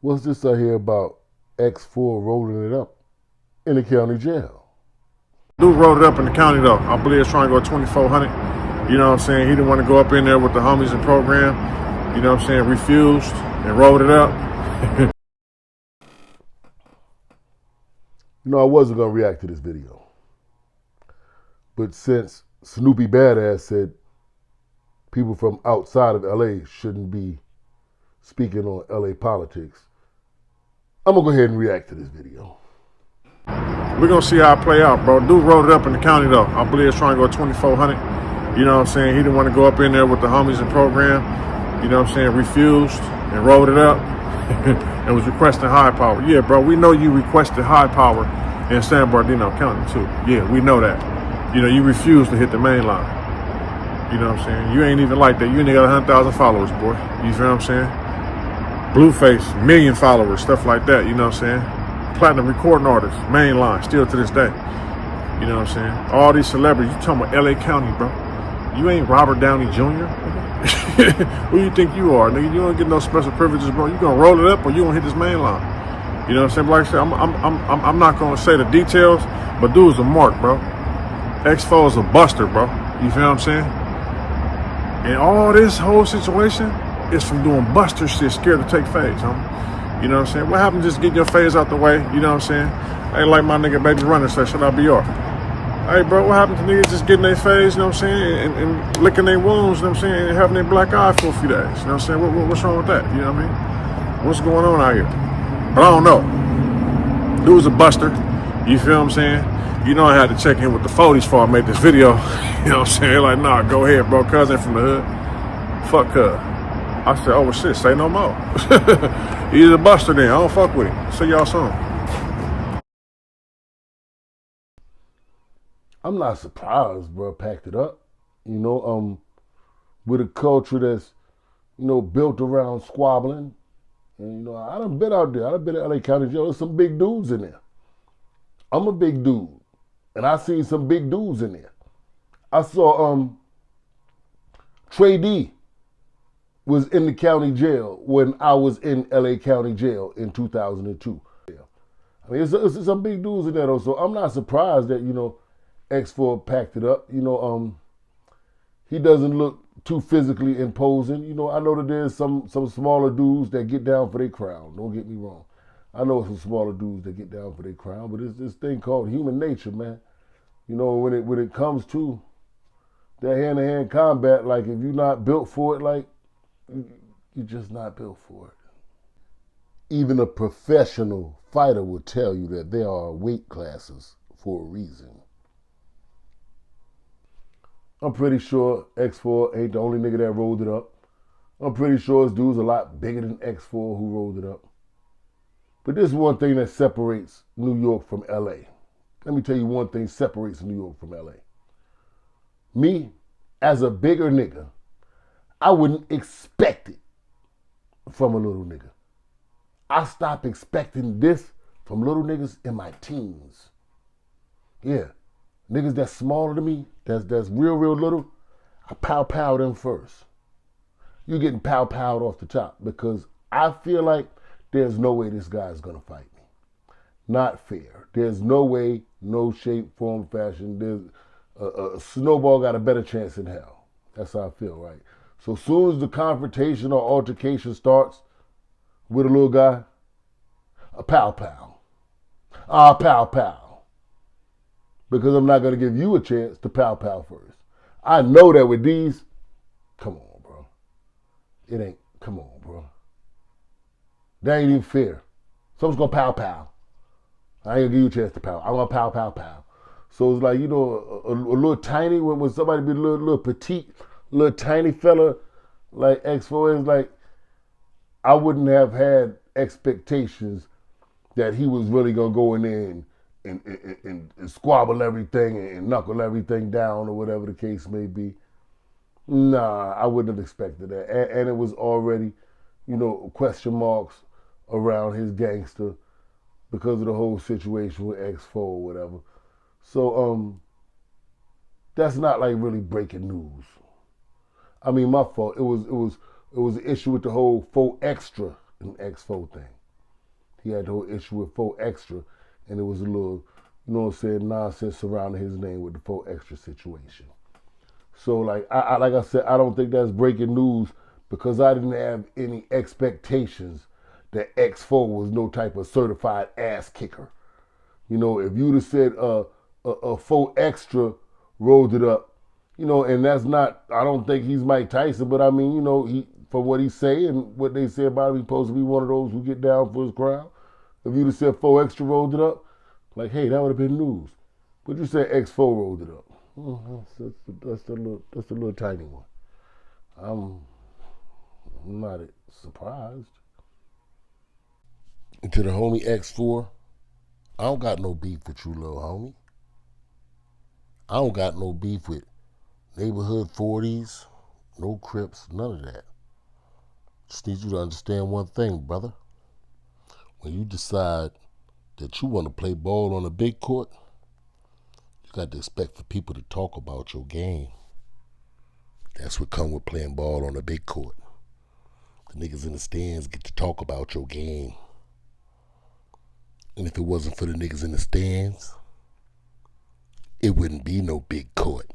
What's this I hear about X4 rolling it up in the county jail? Dude rolled it up in the county though. I believe it's trying to go 2,400. You know what I'm saying? He didn't want to go up in there with the homies and program. You know what I'm saying? Refused and rolled it up. You know, I wasn't going to react to this video. But since Snoopy Badass said people from outside of LA shouldn't be speaking on LA politics, I'm going to go ahead and react to this video. We're going to see how it play out, bro. Dude rolled it up in the county though. I believe it's trying to go 2,400. You know what I'm saying? He didn't want to go up in there with the homies and program. You know what I'm saying? Refused and rolled it up. And was requesting high power. Yeah, bro, we know you requested high power in San Bernardino County too. Yeah, we know that. You know, you refused to hit the main line. You know what I'm saying? You ain't even like that. You ain't got 100,000 followers, boy. You feel what I'm saying? Blueface, million followers, stuff like that. You know what I'm saying? Platinum recording artist, main line, still to this day. You know what I'm saying? All these celebrities, you talking about LA County, bro. You ain't Robert Downey Jr. Who you think you are, nigga? You don't get no special privileges, bro. You gonna roll it up or you gonna hit this main line? You know what I'm saying? But like I said, I'm not gonna say the details, but dude's a mark, bro. X4 is a buster, bro. You feel what I'm saying? And all this whole situation is from doing buster shit, scared to take phase, huh? You know what I'm saying? What happened to just getting your phase out the way? You know what I'm saying? I ain't like my nigga Baby Runner say, should I be yours? Hey, bro, what happened to niggas just getting their phase, you know what I'm saying, and licking their wounds, you know what I'm saying, and having their black eye for a few days, you know what I'm saying? What's wrong with that, you know what I mean? What's going on out here? But I don't know. Dude's a buster, you feel what I'm saying? You know I had to check in with the 40s before I made this video, you know what I'm saying? Like, nah, go ahead, bro, cuz ain't from the hood. Fuck cuz. I said, oh, well, shit, say no more. He's a buster then, I don't fuck with him. See y'all soon. I'm not surprised, bro, packed it up. You know, with a culture that's, you know, built around squabbling. And, you know, I done been out there. I done been in LA County Jail. There's some big dudes in there. I'm a big dude. And I seen some big dudes in there. I saw Trey D was in the county jail when I was in LA County Jail in 2002. I mean, it's some big dudes in there, though. So I'm not surprised that, you know, X4 packed it up. You know, he doesn't look too physically imposing. You know, I know that there's some smaller dudes that get down for their crown. Don't get me wrong. I know some smaller dudes that get down for their crown, but it's this thing called human nature, man. You know, when it comes to that hand-to-hand combat, like if you're not built for it, like you're just not built for it. Even a professional fighter will tell you that there are weight classes for a reason. I'm pretty sure X4 ain't the only nigga that rolled it up. I'm pretty sure this dude's a lot bigger than X4 who rolled it up. But this is one thing that separates New York from LA. Let me tell you one thing separates New York from LA. Me, as a bigger nigga, I wouldn't expect it from a little nigga. I stopped expecting this from little niggas in my teens. Yeah. Niggas that's smaller than me, that's real little, I pow them first. You getting pow-powed off the top because I feel like there's no way this guy's gonna fight me. Not fair. There's no way, no shape, form, fashion. There's a snowball got a better chance in hell. That's how I feel, right? So as soon as the confrontation or altercation starts with a little guy, a pow-pow. Pow-pow. Because I'm not going to give you a chance to pow-pow first. I know that with these, come on, bro. It ain't, come on, bro. That ain't even fair. Someone's going to pow-pow. I ain't going to give you a chance to pow. I'm going to pow. So it's like, you know, a little tiny, when somebody be a little petite, little tiny fella like X4 is like, I wouldn't have had expectations that he was really going to go in there and squabble everything and knuckle everything down or whatever the case may be. Nah, I wouldn't have expected that. And it was already, you know, question marks around his gangster because of the whole situation with X4 or whatever. So that's not like really breaking news. I mean, my fault. It was an issue with the whole 4 extra and X4 thing. he had the whole issue with 4 extra, and it was a little, you know what I'm saying, nonsense surrounding his name with the 4 extra situation. So like I said, I don't think that's breaking news because I didn't have any expectations that X4 was no type of certified ass kicker. You know, if you'd have said a 4 extra rolled it up, you know, and that's not, I don't think he's Mike Tyson, but I mean, you know, he, for what he say and what they say about him, he's supposed to be one of those who get down for his crowd. If you'd have said 4 extra rolled it up, like, hey, that would have been news. But you said X4 rolled it up. That's the little tiny one. I'm not surprised. And to the homie X4, I don't got no beef with you, little homie. I don't got no beef with neighborhood 40s, no Crips, none of that. Just need you to understand one thing, brother. When you decide that you want to play ball on a big court, you got to expect for people to talk about your game. That's what come with playing ball on a big court. The niggas in the stands get to talk about your game. And if it wasn't for the niggas in the stands, it wouldn't be no big court.